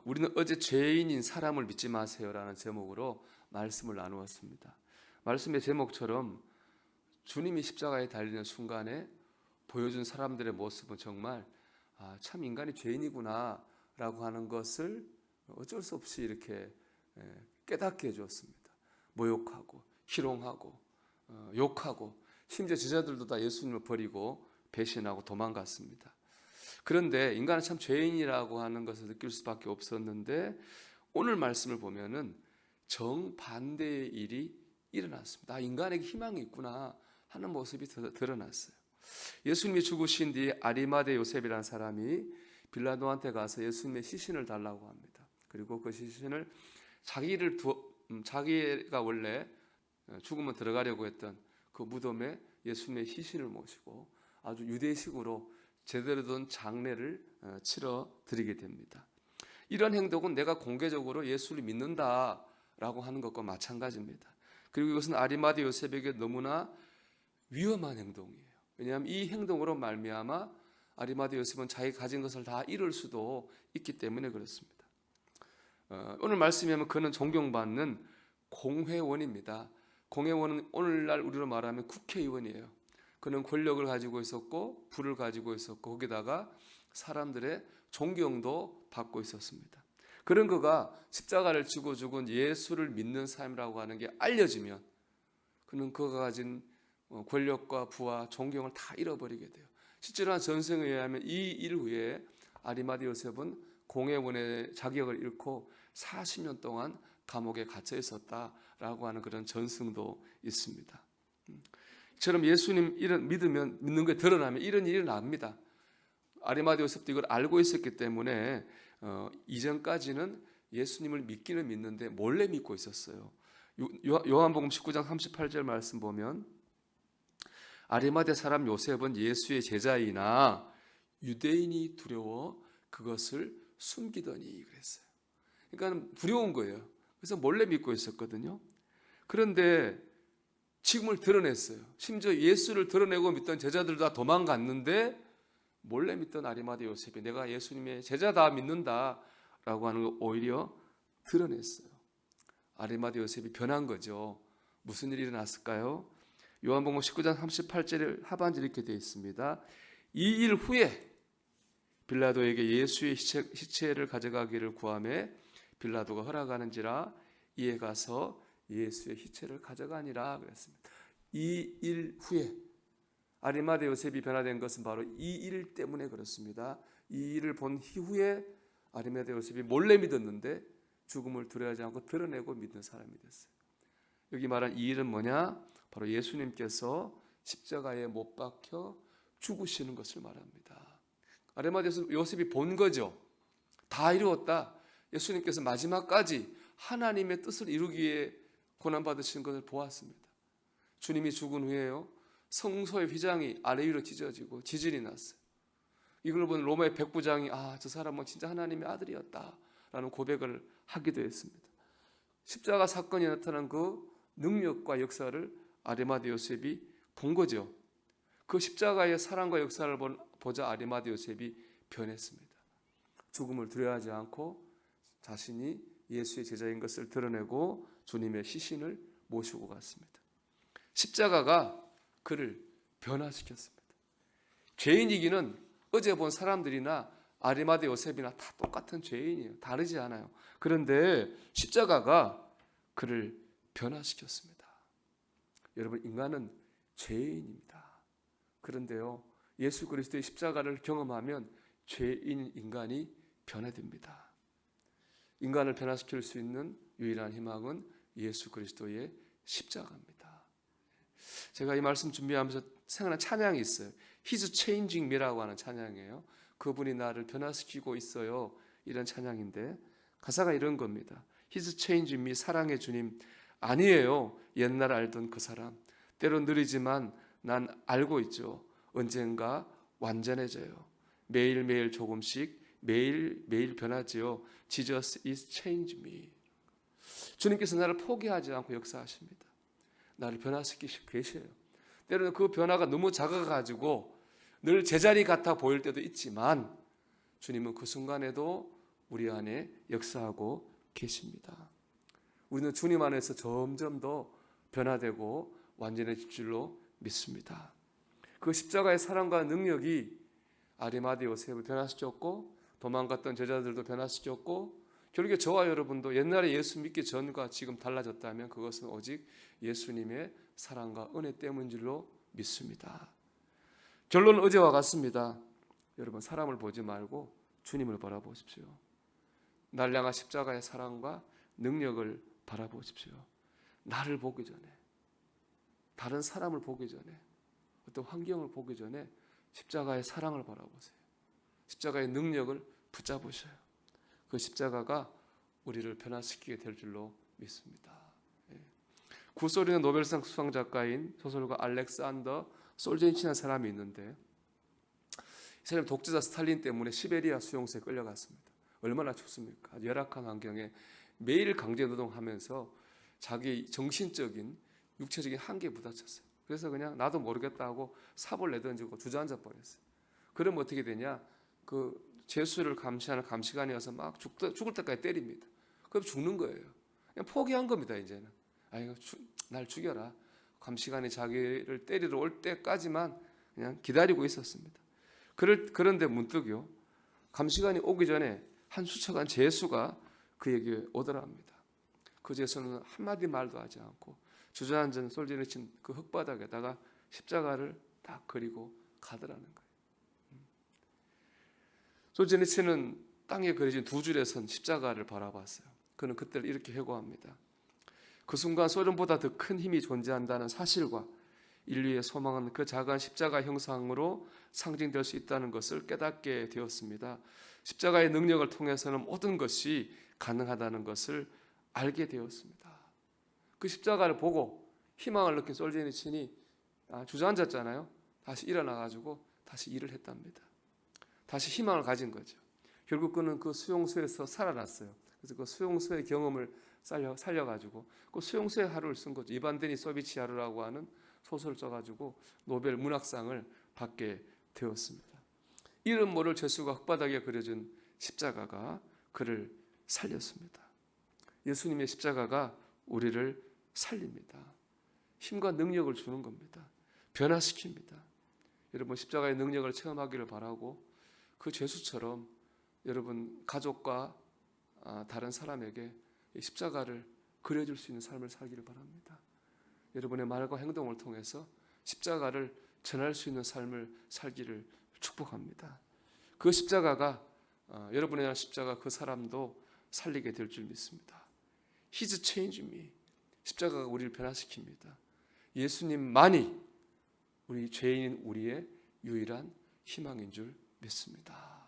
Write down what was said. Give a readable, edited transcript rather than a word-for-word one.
우리는 어제 죄인인 사람을 믿지 마세요라는 제목으로 말씀을 나누었습니다. 말씀의 제목처럼 주님이 십자가에 달리는 순간에 보여준 사람들의 모습은 정말 참 인간이 죄인이구나 라고 하는 것을 어쩔 수 없이 이렇게 깨닫게 해주었습니다. 모욕하고 희롱하고 욕하고 심지어 제자들도 다 예수님을 버리고 배신하고 도망갔습니다. 그런데 인간은 참 죄인이라고 하는 것을 느낄 수밖에 없었는데 오늘 말씀을 보면은 정반대의 일이 일어났습니다. 인간에게 희망이 있구나 하는 모습이 드러났어요. 예수님이 죽으신 뒤 아리마대 요셉이라는 사람이 빌라도한테 가서 예수님의 시신을 달라고 합니다. 그리고 그 시신을 자기가 원래 죽으면 들어가려고 했던 그 무덤에 예수님의 시신을 모시고 아주 유대식으로 제대로 된 장례를 치러 드리게 됩니다. 이런 행동은 내가 공개적으로 예수를 믿는다라고 하는 것과 마찬가지입니다. 그리고 이것은 아리마대 요셉에게 너무나 위험한 행동이에요. 왜냐하면 이 행동으로 말미암아 아리마대 요셉은 자기 가진 것을 다 잃을 수도 있기 때문에 그렇습니다. 오늘 말씀에 하면 그는 존경받는 공회원입니다. 공회원은 오늘날 우리로 말하면 국회의원이에요. 그는 권력을 가지고 있었고 부를 가지고 있었고 거기다가 사람들의 존경도 받고 있었습니다. 그런 그가 십자가를 지고 죽은 예수를 믿는 삶이라고 하는 게 알려지면 그는 그가 가진 권력과 부와 존경을 다 잃어버리게 돼요. 실제로 한 전승에 의하면 이 일 후에 아리마대 요셉은 공회원의 자격을 잃고 40년 동안 감옥에 갇혀 있었다라고 하는 그런 전승도 있습니다. 이처럼 예수님 믿는 게 드러나면 이런 일이 납니다. 아리마대 요셉도 이걸 알고 있었기 때문에 이전까지는 예수님을 믿기는 믿는데 몰래 믿고 있었어요. 요한복음 19장 38절 말씀 보면 아리마대 사람 요셉은 예수의 제자이나 유대인이 두려워 그것을 숨기더니 그랬어요. 그러니까 두려운 거예요. 그래서 몰래 믿고 있었거든요. 그런데 지금을 드러냈어요. 심지어 예수를 드러내고 믿던 제자들도 다 도망갔는데 몰래 믿던 아리마대 요셉이 내가 예수님의 제자다 믿는다라고 하는 걸 오히려 드러냈어요. 아리마대 요셉이 변한 거죠. 무슨 일이 일어났을까요? 요한복음 19장 38절 하반절에 이렇게 되어 있습니다. 이 일 후에 빌라도에게 예수의 시체를 가져가기를 구하매 빌라도가 허락하는지라 이에 가서 예수의 시체를 가져가니라 그랬습니다. 이 일 후에 아리마대 요셉이 변화된 것은 바로 이 일 때문에 그렇습니다. 이 일을 본 이후에 아리마대 요셉이 몰래 믿었는데 죽음을 두려워하지 않고 드러내고 믿는 사람이 됐어요. 여기 말한 이 일은 뭐냐? 바로 예수님께서 십자가에 못 박혀 죽으시는 것을 말합니다. 아리마대 요셉이 본 거죠. 다 이루었다. 예수님께서 마지막까지 하나님의 뜻을 이루기 위해 고난받으신 것을 보았습니다. 주님이 죽은 후에요. 성소의 휘장이 아래 위로 찢어지고 지진이 났어요. 이걸 본 로마의 백부장이 저 사람은 진짜 하나님의 아들이었다라는 고백을 하기도 했습니다. 십자가 사건이 나타난 그 능력과 역사를 아리마대 요셉이 본 거죠. 그 십자가의 사랑과 역사를 보자 아리마대 요셉이 변했습니다. 죽음을 두려워하지 않고 자신이 예수의 제자인 것을 드러내고 주님의 시신을 모시고 갔습니다. 십자가가 그를 변화시켰습니다. 죄인이기는 어제 본 사람들이나 아리마대 요셉이나 다 똑같은 죄인이에요. 다르지 않아요. 그런데 십자가가 그를 변화시켰습니다. 여러분, 인간은 죄인입니다. 그런데요, 예수 그리스도의 십자가를 경험하면 죄인 인간이 변화됩니다. 인간을 변화시킬 수 있는 유일한 희망은 예수 그리스도의 십자가입니다. 제가 이 말씀 준비하면서 생각난 찬양이 있어요. He's changing me라고 하는 찬양이에요. 그분이 나를 변화시키고 있어요. 이런 찬양인데 가사가 이런 겁니다. He's changing me, 사랑의 주님. 아니에요. 옛날 알던 그 사람. 때론 느리지만 난 알고 있죠. 언젠가 완전해져요. 매일매일 조금씩 매일 변하지요. Jesus is change me. 주님께서 나를 포기하지 않고 역사하십니다. 나를 변화시키시고 계셔요. 때로는 그 변화가 너무 작아가지고 늘 제자리 같아 보일 때도 있지만 주님은 그 순간에도 우리 안에 역사하고 계십니다. 우리는 주님 안에서 점점 더 변화되고 완전해질 줄로 믿습니다. 그 십자가의 사랑과 능력이 아리마대 요셉을 변화시켰고 도망갔던 제자들도 변화시켰고 결국에 저와 여러분도 옛날에 예수 믿기 전과 지금 달라졌다면 그것은 오직 예수님의 사랑과 은혜 때문인 줄로 믿습니다. 결론은 어제와 같습니다. 여러분, 사람을 보지 말고 주님을 바라보십시오. 날 향한 십자가의 사랑과 능력을 바라보십시오. 나를 보기 전에, 다른 사람을 보기 전에, 어떤 환경을 보기 전에 십자가의 사랑을 바라보세요. 십자가의 능력을 붙잡으셔요. 그 십자가가 우리를 변화시키게 될 줄로 믿습니다. 구소련의 노벨상 수상 작가인 소설가 알렉산더 솔제니친이라는 사람이 있는데 이 사람이 독재자 스탈린 때문에 시베리아 수용소에 끌려갔습니다. 얼마나 춥습니까? 아주 열악한 환경에 매일 강제노동하면서 자기 정신적인 육체적인 한계에 부딪혔어요. 그래서 그냥 나도 모르겠다 하고 삽을 내던지고 주저앉아 버렸어요. 그러면 어떻게 되냐? 그 죄수를 감시하는 감시관이어서 막 죽을 때까지 때립니다. 그럼 죽는 거예요. 그냥 포기한 겁니다. 이제는 아이고 날 죽여라. 감시관이 자기를 때리러 올 때까지만 그냥 기다리고 있었습니다. 그런데 문득요, 감시관이 오기 전에 한 수척한 죄수가 그에게 오더라 합니다. 그 죄수는 한마디 말도 하지 않고 주저앉은 솔제니친 그 흙바닥에다가 십자가를 딱 그리고 가더라는 거예요. 솔제니친은 땅에 그려진 두 줄에 선 십자가를 바라봤어요. 그는 그때를 이렇게 회고합니다. 그 순간 소련보다 더 큰 힘이 존재한다는 사실과 인류의 소망은 그 작은 십자가 형상으로 상징될 수 있다는 것을 깨닫게 되었습니다. 십자가의 능력을 통해서는 모든 것이 가능하다는 것을 알게 되었습니다. 그 십자가를 보고 희망을 느낀 솔제니친이 주저앉았잖아요. 다시 일어나가지고 다시 일을 했답니다. 다시 희망을 가진 거죠. 결국 그는 그 수용소에서 살아났어요. 그래서 그 수용소의 경험을 살려가지고 그 수용소의 하루를 쓴 거죠. 이반 데니소비치 하루라고 하는 소설을 써가지고 노벨 문학상을 받게 되었습니다. 이름 모를 죄수가 흙바닥에 그려진 십자가가 그를 살렸습니다. 예수님의 십자가가 우리를 살립니다. 힘과 능력을 주는 겁니다. 변화시킵니다. 여러분, 십자가의 능력을 체험하기를 바라고 그 죄수처럼 여러분 가족과 다른 사람에게 십자가를 그려줄 수 있는 삶을 살기를 바랍니다. 여러분의 말과 행동을 통해서 십자가를 전할 수 있는 삶을 살기를 축복합니다. 그 십자가가 여러분에 대한 십자가 그 사람도 살리게 될 줄 믿습니다. He's changed me. 십자가가 우리를 변화시킵니다. 예수님만이 우리 죄인인 우리의 유일한 희망인 줄 믿습니다.